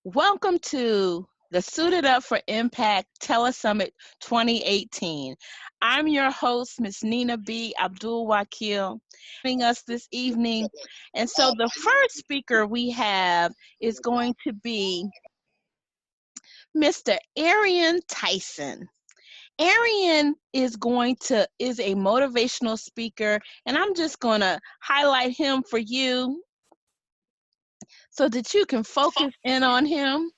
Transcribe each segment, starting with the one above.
Welcome to the Suited Up for Impact Telesummit 2018. I'm your host, Miss Nina B. Abdul-Wakeel, joining us this evening. And so the first speaker we have is going to be Mr. Arian Tyson. Arian is a motivational speaker, and I'm just going to highlight him for you so that you can focus in on him.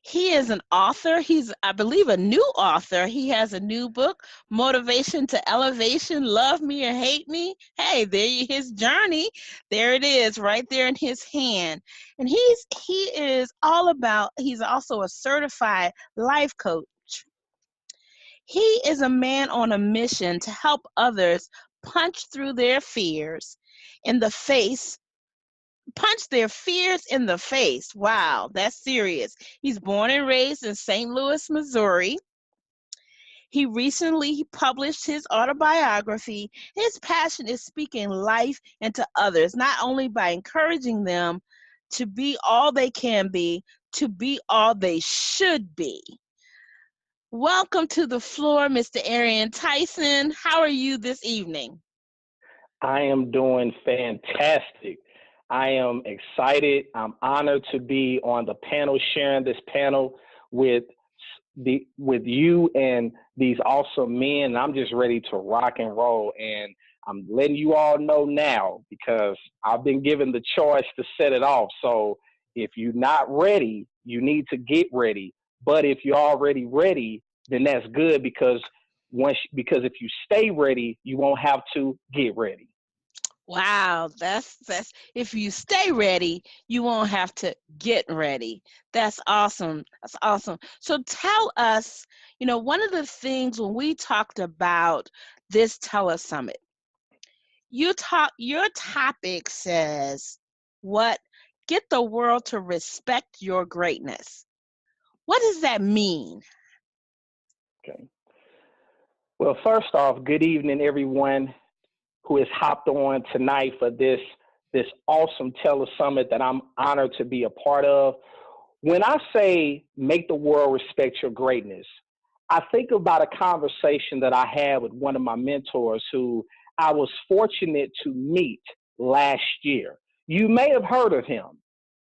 He is an author. He's, I believe, a new author. He has a new book, Motivation to Elevation, Love Me or Hate Me. Hey, his journey. There it is, right there in his hand. And he's also a certified life coach. He is a man on a mission to help others punch their fears in the face. Wow, that's serious. He's born and raised in St. Louis, Missouri. He recently published his autobiography. His passion is speaking life into others, not only by encouraging them to be all they can be, to be all they should be. Welcome to the floor, Mr. Arian Tyson. How are you this evening? I am doing fantastic. I am excited. I'm honored to be on the panel, sharing this panel with you and these awesome men. And I'm just ready to rock and roll. And I'm letting you all know now because I've been given the choice to set it off. So if you're not ready, you need to get ready. But if you're already ready, then that's good because if you stay ready, you won't have to get ready. Wow, that's if you stay ready, you won't have to get ready. That's awesome. That's awesome. So tell us, one of the things when we talked about this telesummit, your topic says get the world to respect your greatness. What does that mean? Okay. Well, first off, good evening, everyone who has hopped on tonight for this awesome telesummit that I'm honored to be a part of. When I say make the world respect your greatness, I think about a conversation that I had with one of my mentors who I was fortunate to meet last year. You may have heard of him.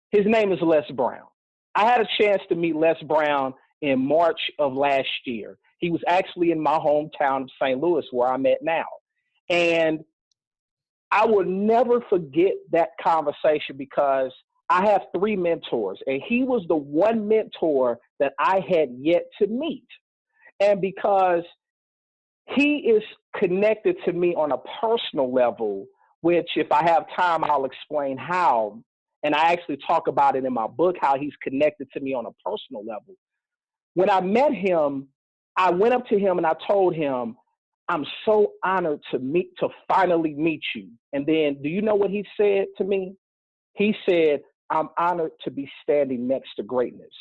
His name is Les Brown. I had a chance to meet Les Brown in March of last year. He was actually in my hometown of St. Louis, where I'm at now. And I will never forget that conversation because I have three mentors, and he was the one mentor that I had yet to meet. And because he is connected to me on a personal level, which if I have time, I'll explain how. And I actually talk about it in my book, how he's connected to me on a personal level. When I met him, I went up to him and I told him, I'm so honored to finally meet you. And then, do you know what he said to me? He said, I'm honored to be standing next to greatness.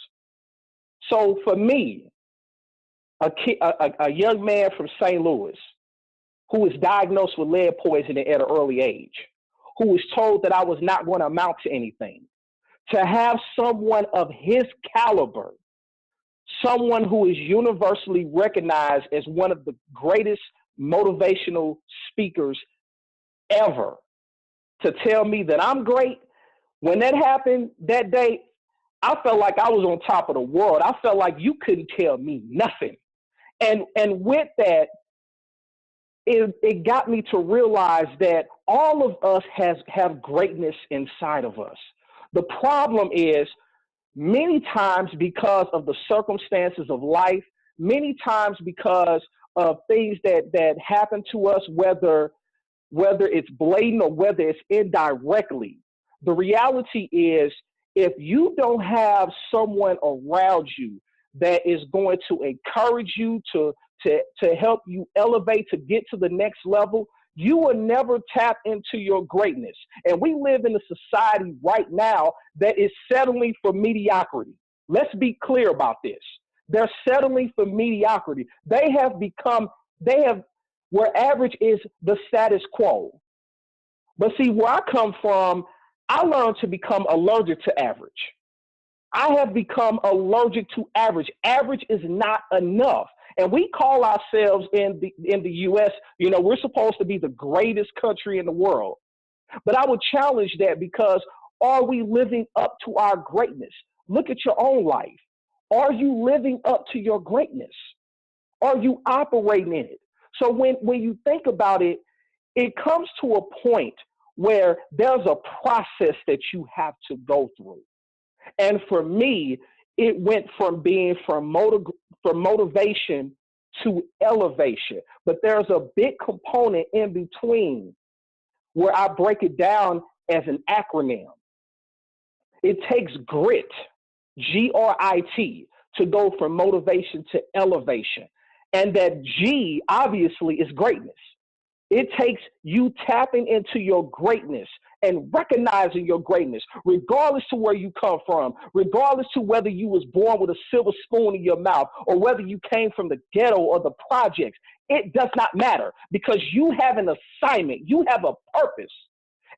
So for me, a young man from St. Louis who was diagnosed with lead poisoning at an early age, who was told that I was not going to amount to anything, to have someone of his caliber, someone who is universally recognized as one of the greatest motivational speakers ever, to tell me that I'm great. When that happened that day, I felt like I was on top of the world. I felt like you couldn't tell me nothing. And with that, it got me to realize that all of us have greatness inside of us. The problem is, many times because of the circumstances of life, many times because of things that happen to us, whether it's blatant or whether it's indirectly, the reality is if you don't have someone around you that is going to encourage you to help you elevate, to get to the next level, you will never tap into your greatness. And we live in a society right now that is settling for mediocrity. Let's be clear about this. They're settling for mediocrity. Where average is the status quo. But see, where I come from, I learned to become allergic to average. I have become allergic to average. Average is not enough. And we call ourselves in the US, we're supposed to be the greatest country in the world. But I would challenge that, because are we living up to our greatness? Look at your own life. Are you living up to your greatness? Are you operating in it? So when you think about it, it comes to a point where there's a process that you have to go through. And for me, it went from motivation to elevation. But there's a big component in between where I break it down as an acronym. It takes grit, GRIT, to go from motivation to elevation. And that G, obviously, is greatness. It takes you tapping into your greatness and recognizing your greatness, regardless to where you come from, regardless to whether you was born with a silver spoon in your mouth or whether you came from the ghetto or the projects. It does not matter, because you have an assignment. You have a purpose.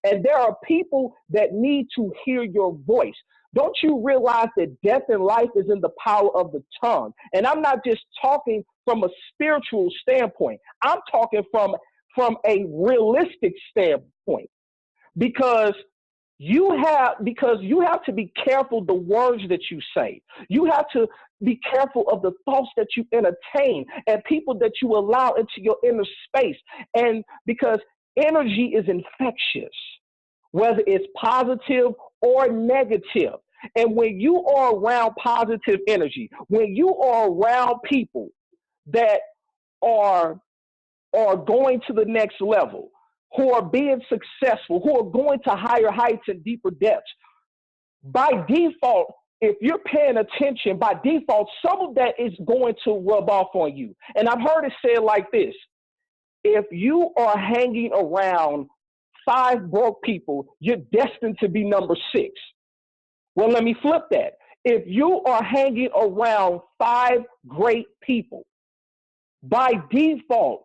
And there are people that need to hear your voice. Don't you realize that death and life is in the power of the tongue? And I'm not just talking from a spiritual standpoint. I'm talking from a realistic standpoint, because you have to be careful the words that you say. You have to be careful of the thoughts that you entertain and people that you allow into your inner space. And because energy is infectious, whether it's positive or negative. And when you are around positive energy, when you are around people that are going to the next level, who are being successful, who are going to higher heights and deeper depths, by default, if you're paying attention, by default, some of that is going to rub off on you. And I've heard it said like this: if you are hanging around 5 broke people, you're destined to be number 6. Well, let me flip that. If you are hanging around 5 great people, by default,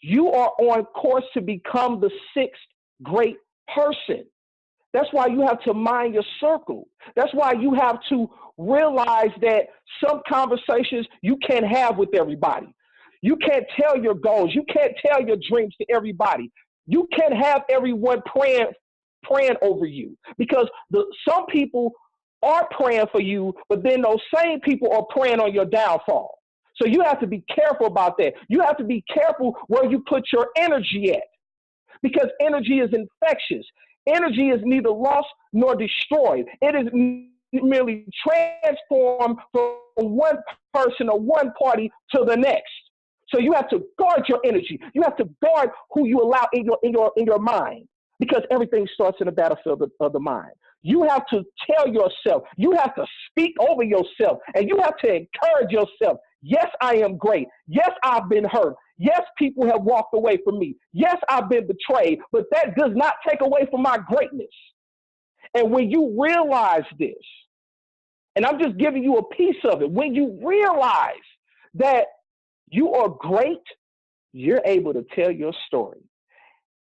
you are on course to become the 6th great person. That's why you have to mind your circle. That's why you have to realize that some conversations you can't have with everybody. You can't tell your goals. You can't tell your dreams to everybody. You can't have everyone praying over you, because some people are praying for you, but then those same people are praying on your downfall. So you have to be careful about that. You have to be careful where you put your energy at, because energy is infectious. Energy is neither lost nor destroyed. It is merely transformed from one person or one party to the next. So you have to guard your energy. You have to guard who you allow in your mind, because everything starts in the battlefield of the mind. You have to tell yourself, you have to speak over yourself, and you have to encourage yourself. Yes, I am great. Yes, I've been hurt. Yes, people have walked away from me. Yes, I've been betrayed, but that does not take away from my greatness. And when you realize this, and I'm just giving you a piece of it, when you realize that you are great, you're able to tell your story.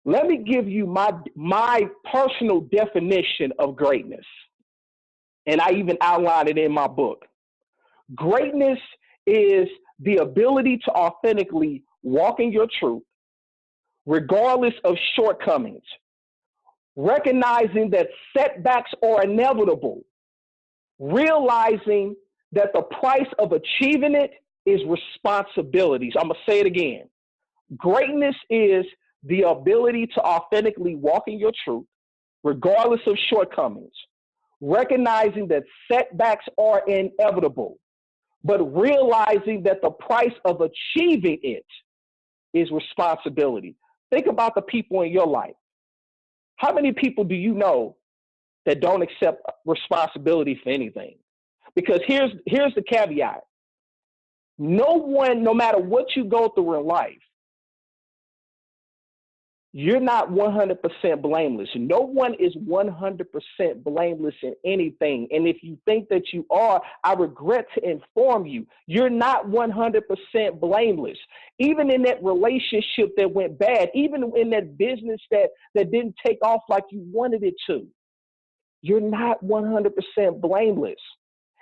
Let me give you my personal definition of greatness. And I even outline it in my book. Greatness is the ability to authentically walk in your truth, regardless of shortcomings, recognizing that setbacks are inevitable, realizing that the price of achieving it is responsibilities. I'm going to say it again. Greatness is the ability to authentically walk in your truth, regardless of shortcomings, recognizing that setbacks are inevitable, but realizing that the price of achieving it is responsibility. Think about the people in your life. How many people do you know that don't accept responsibility for anything? Because here's the caveat. No one, no matter what you go through in life, you're not 100% blameless. No one is 100% blameless in anything. And if you think that you are, I regret to inform you, you're not 100% blameless. Even in that relationship that went bad, even in that business that didn't take off like you wanted it to, you're not 100% blameless.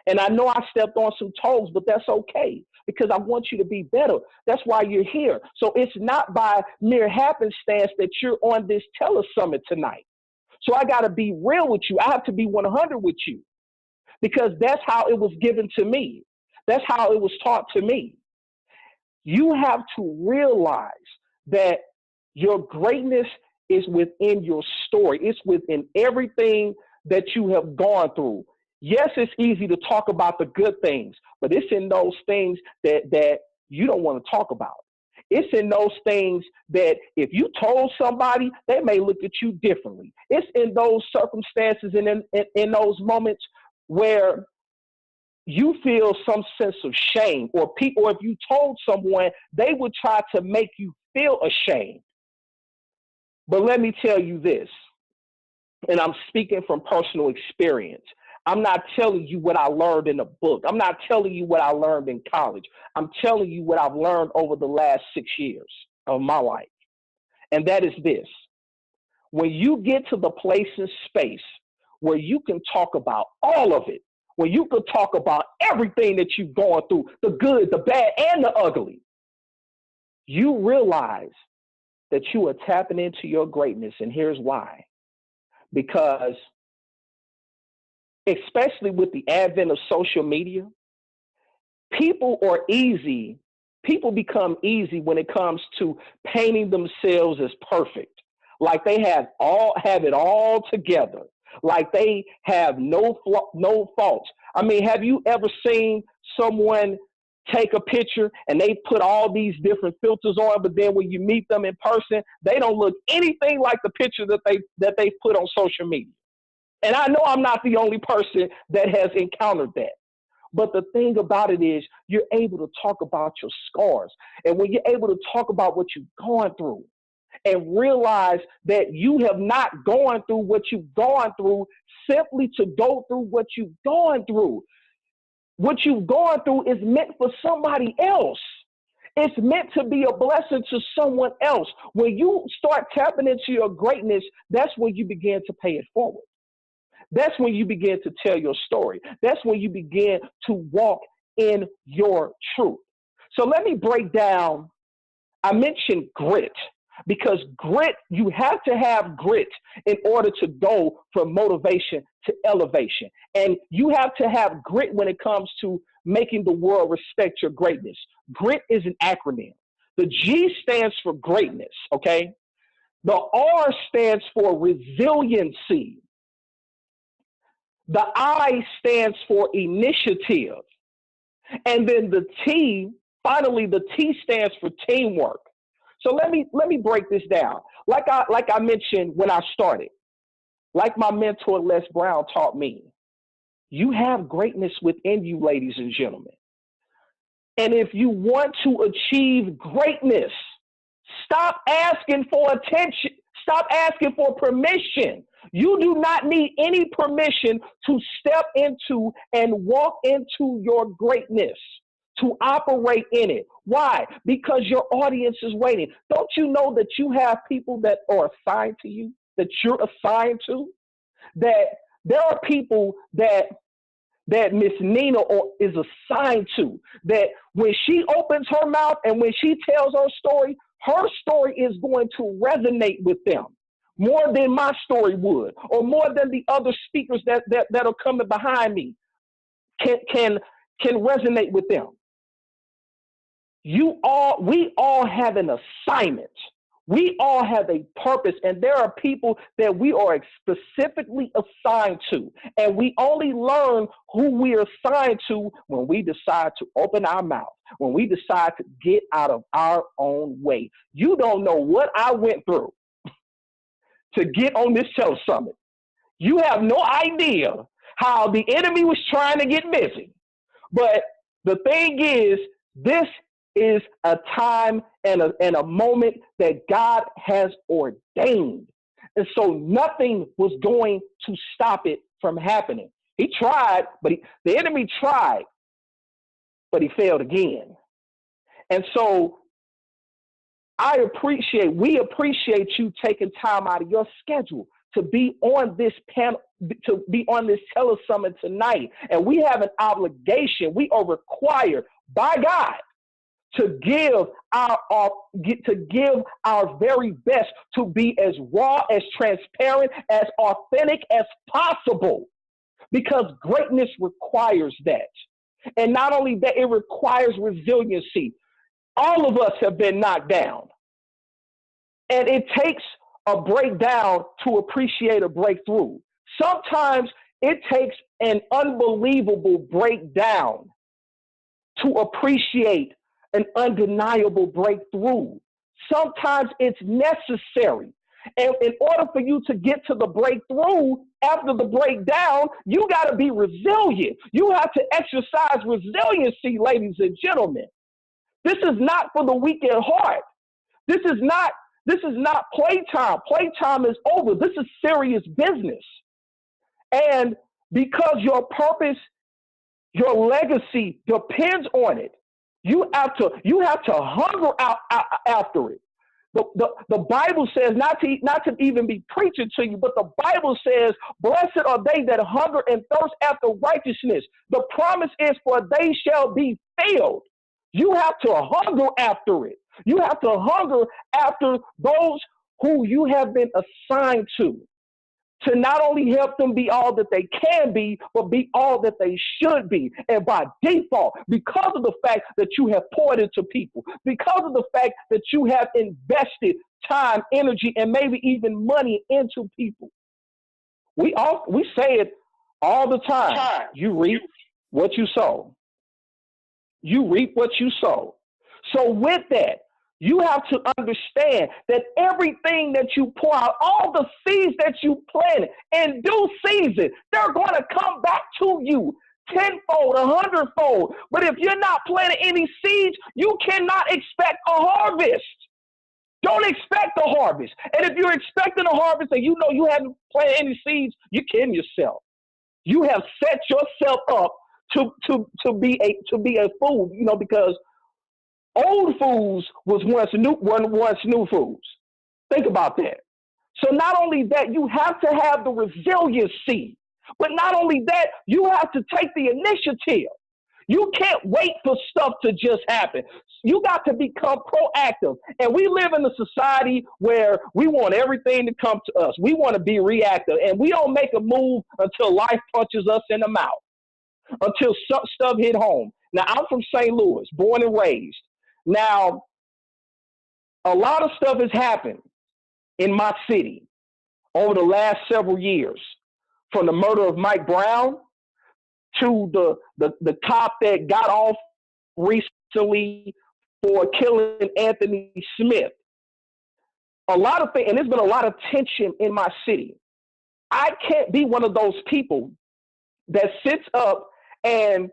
And I know I stepped on some toes, but that's okay because I want you to be better. That's why you're here. So it's not by mere happenstance that you're on this telesummit tonight. So I got to be real with you. I have to be 100 with you because that's how it was given to me. That's how it was taught to me. You have to realize that your greatness is within your story. It's within everything that you have gone through. Yes, it's easy to talk about the good things, but it's in those things that you don't want to talk about. It's in those things that if you told somebody, they may look at you differently. It's in those circumstances and in those moments where you feel some sense of shame, or if you told someone, they would try to make you feel ashamed. But let me tell you this, and I'm speaking from personal experience. I'm not telling you what I learned in a book. I'm not telling you what I learned in college. I'm telling you what I've learned over the last 6 years of my life. And that is this. When you get to the place and space where you can talk about all of it, when you can talk about everything that you've gone through, the good, the bad, and the ugly, you realize that you are tapping into your greatness. And here's why. Because especially with the advent of social media, people become easy when it comes to painting themselves as perfect. Like they have it all together. Like they have no faults. I mean, have you ever seen someone take a picture and they put all these different filters on, but then when you meet them in person, they don't look anything like the picture that they put on social media? And I know I'm not the only person that has encountered that. But the thing about it is you're able to talk about your scars. And when you're able to talk about what you've gone through and realize that you have not gone through what you've gone through simply to go through what you've gone through. What you've gone through is meant for somebody else. It's meant to be a blessing to someone else. When you start tapping into your greatness, that's when you begin to pay it forward. That's when you begin to tell your story. That's when you begin to walk in your truth. So let me break down. I mentioned grit because grit, you have to have grit in order to go from motivation to elevation. And you have to have grit when it comes to making the world respect your greatness. Grit is an acronym. The G stands for greatness, okay? The R stands for resiliency. The I stands for initiative. And then finally, the T stands for teamwork. So let me break this down. Like I mentioned when I started, like my mentor Les Brown taught me, you have greatness within you, ladies and gentlemen. And if you want to achieve greatness, stop asking for attention. Stop asking for permission. You do not need any permission to step into and walk into your greatness, to operate in it. Why? Because your audience is waiting. Don't you know that you have people that are assigned to you, that you're assigned to? That there are people that Miss Nina is assigned to, that when she opens her mouth and when she tells her story is going to resonate with them more than my story would, or more than the other speakers that are coming behind me can resonate with them. We all have an assignment. We all have a purpose, and there are people that we are specifically assigned to. And we only learn who we are assigned to when we decide to open our mouth, when we decide to get out of our own way. You don't know what I went through to get on this telesummit. You have no idea how the enemy was trying to get busy. But the thing is, this is a time and a moment that God has ordained. And so nothing was going to stop it from happening. He tried, but the enemy tried, but he failed again. And so we appreciate you taking time out of your schedule to be on this panel, to be on this telesummit tonight. And we have an obligation. We are required by God to give our very best, to be as raw, as transparent, as authentic as possible, because greatness requires that. And not only that, it requires resiliency. All of us have been knocked down, and it takes a breakdown to appreciate a breakthrough. Sometimes it takes an unbelievable breakdown to appreciate an undeniable breakthrough. Sometimes it's necessary. And in order for you to get to the breakthrough after the breakdown, you got to be resilient. You have to exercise resiliency, ladies and gentlemen. This is not for the weak at heart. This is not playtime. Playtime is over. This is serious business. And because your purpose, your legacy depends on it, you have to hunger out after it. The Bible says, not to even be preaching to you, but the Bible says, blessed are they that hunger and thirst after righteousness. The promise is, for they shall be filled. You have to hunger after it. You have to hunger after those who you have been assigned to not only help them be all that they can be, but be all that they should be. And by default, because of the fact that you have poured into people, because of the fact that you have invested time, energy, and maybe even money into people, we say it all the time. You reap what you sow. You reap what you sow. So with that, you have to understand that everything that you pour out, all the seeds that you planted in due season, they're going to come back to you tenfold, 100-fold. But if you're not planting any seeds, you cannot expect a harvest. Don't expect a harvest. And if you're expecting a harvest and you know you haven't planted any seeds, you're kidding yourself. You have set yourself up to be a fool, because old fools was once new fools. Think about that. So not only that, you have to have the resiliency, but not only that, you have to take the initiative. You can't wait for stuff to just happen. You got to become proactive. And we live in a society where we want everything to come to us. We want to be reactive, and we don't make a move until life punches us in the mouth, until stuff hit home. Now, I'm from St. Louis, born and raised. Now, a lot of stuff has happened in my city over the last several years, from the murder of Mike Brown to the cop that got off recently for killing Anthony Smith. A lot of things, and there's been a lot of tension in my city. I can't be one of those people that sits up and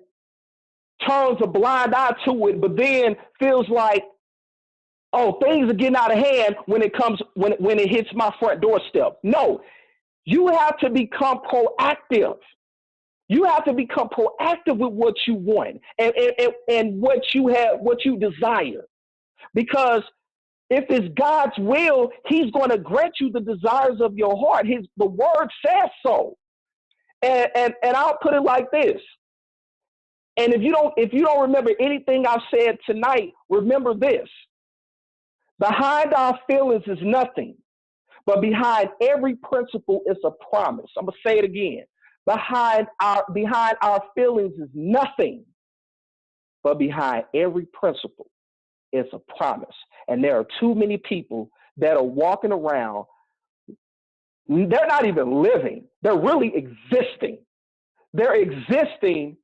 turns a blind eye to it, but then feels like, oh, things are getting out of hand when it hits my front doorstep. No, you have to become proactive. You have to become proactive with what you want and what you desire. Because if it's God's will, He's going to grant you the desires of your heart. The word says so. And I'll put it like this. And if you don't remember anything I've said tonight, remember this. Behind our feelings is nothing, but behind every principle is a promise. I'm going to say it again. Behind our feelings is nothing, but behind every principle is a promise. And there are too many people that are walking around. They're not even living. They're really existing. They're existing,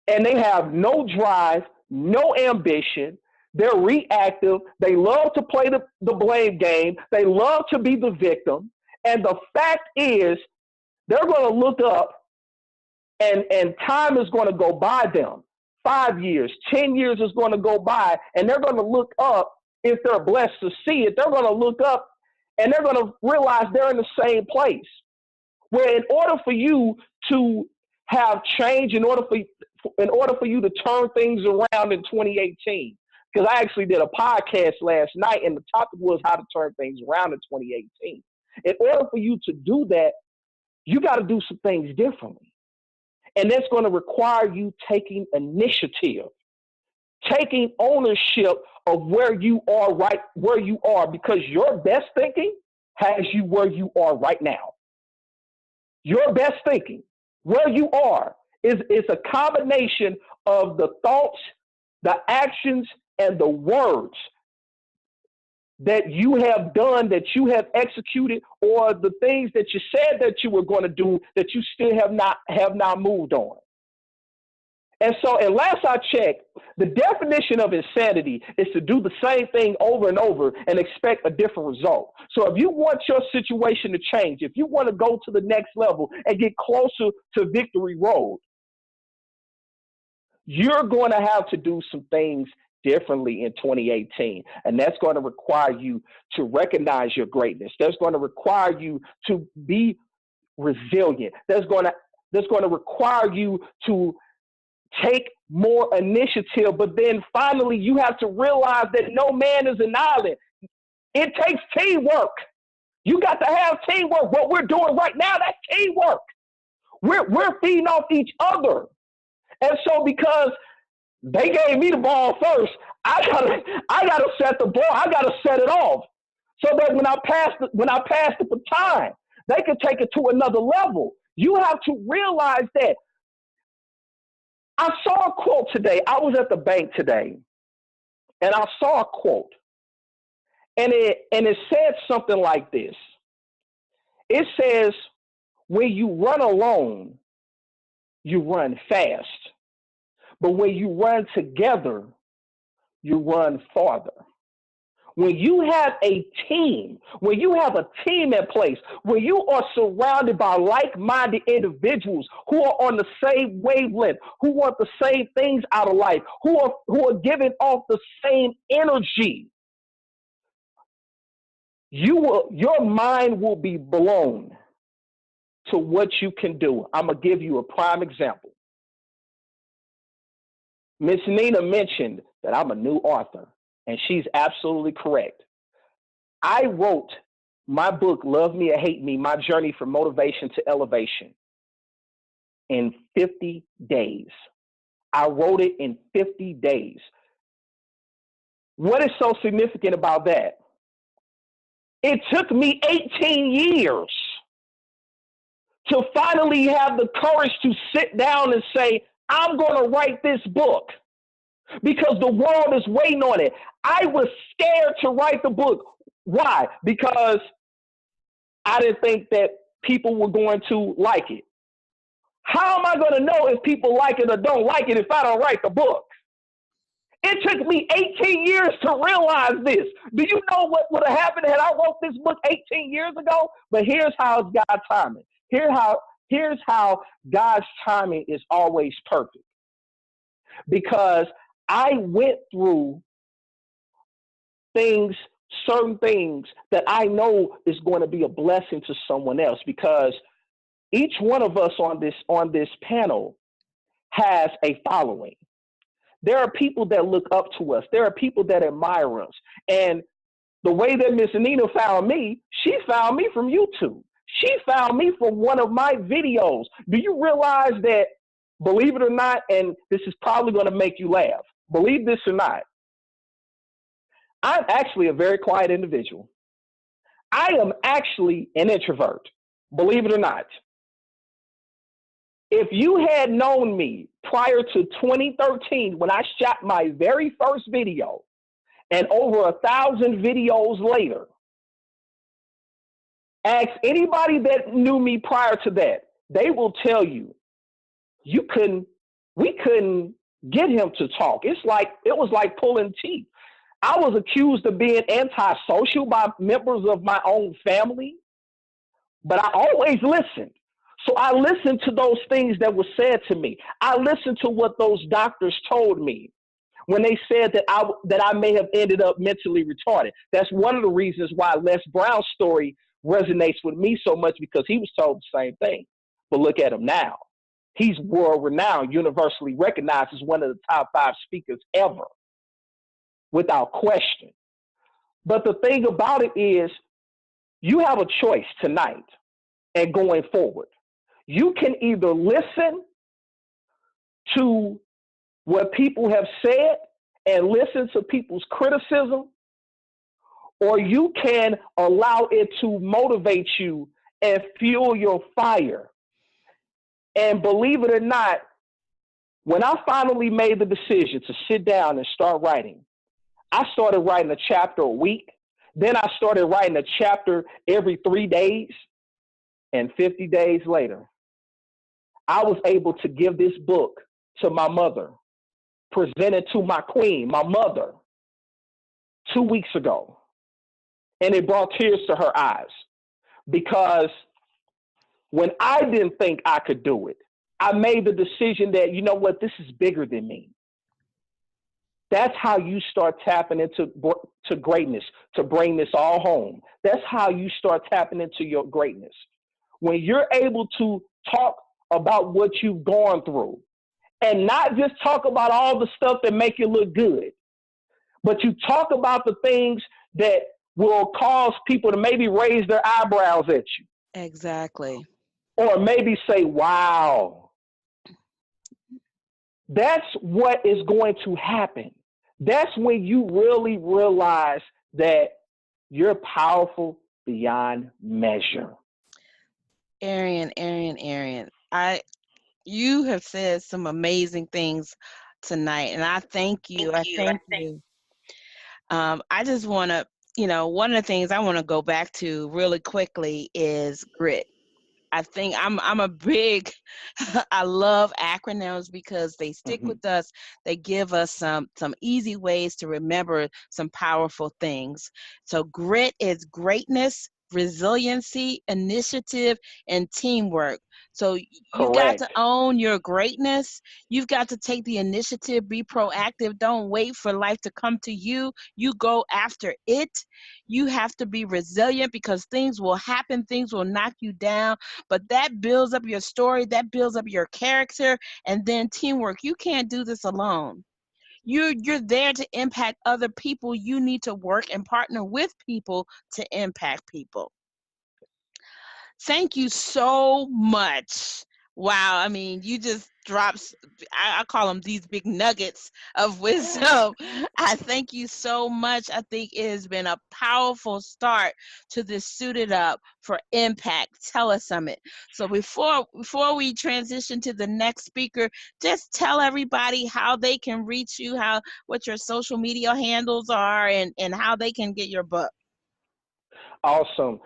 and they have no drive, no ambition. They're reactive. They love to play the blame game. They love to be the victim. And the fact is, they're going to look up, and time is going to go by them. 5 years, 10 years is going to go by, and they're going to look up. If they're blessed to see it, they're going to look up, and they're going to realize they're in the same place. Where in order for you to have change, in order for you to turn things around in 2018, because I actually did a podcast last night, and the topic was how to turn things around in 2018. In order for you to do that, you got to do some things differently. And that's going to require you taking initiative, taking ownership of where you are because your best thinking has you where you are right now. Your best thinking, where you are, is a combination of the thoughts, the actions, and the words that you have done, that you have executed, or the things that you said that you were going to do that you still have not moved on. And so, and last I checked, the definition of insanity is to do the same thing over and over and expect a different result. So if you want your situation to change, if you want to go to the next level and get closer to victory road, you're going to have to do some things differently in 2018. And that's going to require you to recognize your greatness. That's going to require you to be resilient. That's going to require you to take more initiative. But then finally, you have to realize that no man is an island. It takes teamwork. You got to have teamwork. What we're doing right now, that's teamwork. We're feeding off each other. And so because they gave me the ball first, I gotta set the ball. I gotta set it off so that when I pass the baton, they can take it to another level. You have to realize that. I saw a quote today. I was at the bank today, and I saw a quote, and it said something like this. It says, "When you run alone, you run fast. But when you run together, you run farther." When you have a team, when you have a team in place, when you are surrounded by like-minded individuals who are on the same wavelength, who want the same things out of life, who are giving off the same energy, your mind will be blown to what you can do. I'm going to give you a prime example. Miss Nina mentioned that I'm a new author, and she's absolutely correct. I wrote my book, Love Me or Hate Me, My Journey from Motivation to Elevation, in 50 days. I wrote it in 50 days. What is so significant about that? It took me 18 years to finally have the courage to sit down and say, I'm going to write this book because the world is waiting on it. I was scared to write the book. Why? Because I didn't think that people were going to like it. How am I going to know if people like it or don't like it if I don't write the book? It took me 18 years to realize this. Do you know what would have happened had I wrote this book 18 years ago? But here's how it's God's timing. Here's how God's timing is always perfect. Because I went through certain things that I know is going to be a blessing to someone else, because each one of us on this panel has a following. There are people that look up to us. There are people that admire us. And the way that Miss Nina found me, she found me from YouTube. She found me from one of my videos. Do you realize that, believe it or not, and this is probably going to make you laugh, believe this or not, I'm actually a very quiet individual. I am actually an introvert, believe it or not. If you had known me prior to 2013, when I shot my very first video, and over 1,000 videos later, ask anybody that knew me prior to that, they will tell you, we couldn't get him to talk. It was like pulling teeth. I was accused of being antisocial by members of my own family, but I always listened. So I listened to those things that were said to me. I listened to what those doctors told me when they said that I may have ended up mentally retarded. That's one of the reasons why Les Brown's story resonates with me so much, because he was told the same thing. But look at him now. He's world-renowned, universally recognized as one of the top 5 speakers ever, without question. But the thing about it is, you have a choice tonight and going forward. You can either listen to what people have said and listen to people's criticism, or you can allow it to motivate you and fuel your fire. And believe it or not, when I finally made the decision to sit down and start writing, I started writing a chapter a week. Then I started writing a chapter every 3 days. And 50 days later, I was able to give this book to my mother, present it to my queen, my mother, 2 weeks ago. And it brought tears to her eyes because when I didn't think I could do it, I made the decision that, you know what, this is bigger than me. That's how you start tapping into greatness, to bring this all home. That's how you start tapping into your greatness. When you're able to talk about what you've gone through and not just talk about all the stuff that make you look good, but you talk about the things that will cause people to maybe raise their eyebrows at you. Exactly. Or maybe say, wow. That's what is going to happen. That's when you really realize that you're powerful beyond measure. Arian. You have said some amazing things tonight, and I thank you. I thank you. I just want to, one of the things I want to go back to really quickly is grit. I think I'm a big, I love acronyms because they stick with us. They give us some easy ways to remember some powerful things. So grit is greatness, resiliency, initiative, and teamwork. So you got to own your greatness. You've got to take the initiative, be proactive. Don't wait for life to come to you. You go after it. You have to be resilient because things will happen. Things will knock you down, but that builds up your story. That builds up your character. And then teamwork. You can't do this alone. You're there to impact other people. You need to work and partner with people to impact people. Thank you so much. Wow, I mean, you just dropped, I call them these big nuggets of wisdom. I thank you so much. I think it has been a powerful start to this Suited Up for Impact Telesummit. So before we transition to the next speaker, just tell everybody how they can reach you, what your social media handles are, and how they can get your book. Awesome.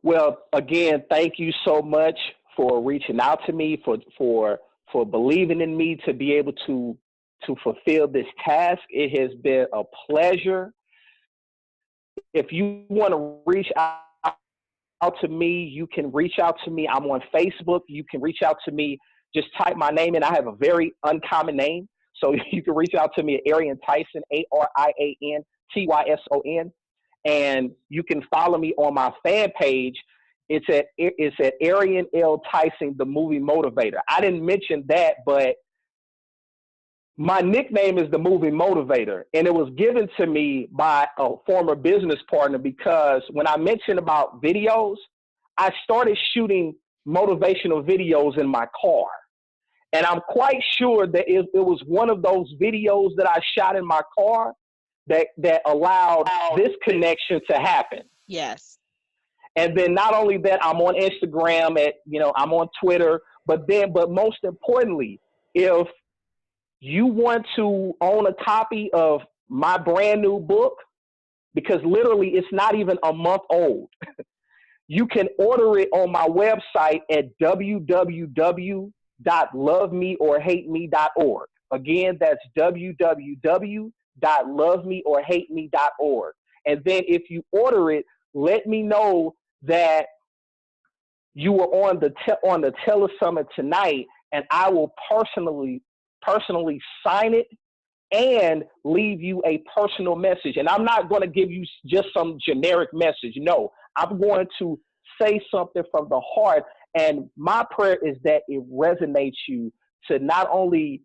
Well, again, thank you so much for reaching out to me, for believing in me to be able to fulfill this task. It has been a pleasure. If you want to reach out to me, you can reach out to me. I'm on Facebook. You can reach out to me. Just type my name in. I have a very uncommon name. So you can reach out to me at Arian Tyson, ArianTyson. And you can follow me on my fan page. It's at Arian L. Tyson, the movie motivator. I didn't mention that, but my nickname is the movie motivator. And it was given to me by a former business partner because when I mentioned about videos, I started shooting motivational videos in my car. And I'm quite sure that it was one of those videos that I shot in my car that allowed this connection to happen. Yes. And then not only that, I'm on Instagram, I'm on Twitter, but most importantly, if you want to own a copy of my brand new book, because literally it's not even a month old, you can order it on my website at www.lovemeorhateme.org. Again, that's www.lovemeorhateme.org. And then if you order it, let me know that you were on the Telesummit tonight, and I will personally sign it and leave you a personal message. And I'm not going to give you just some generic message. No, I'm going to say something from the heart. And my prayer is that it resonates you to not only,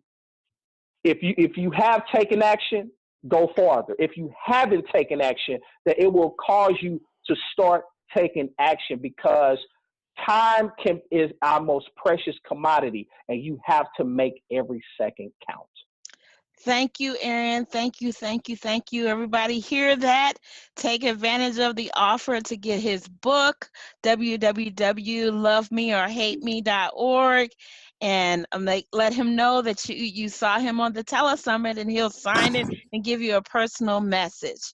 if you have taken action, go farther. If you haven't taken action, that it will cause you to start taking action, because time is our most precious commodity, and you have to make every second count. Thank you, Arian. Thank you, thank you, thank you. Everybody hear that? Take advantage of the offer to get his book, www.lovemeorhateme.org, and let him know that you saw him on the telesummit, and he'll sign it and give you a personal message.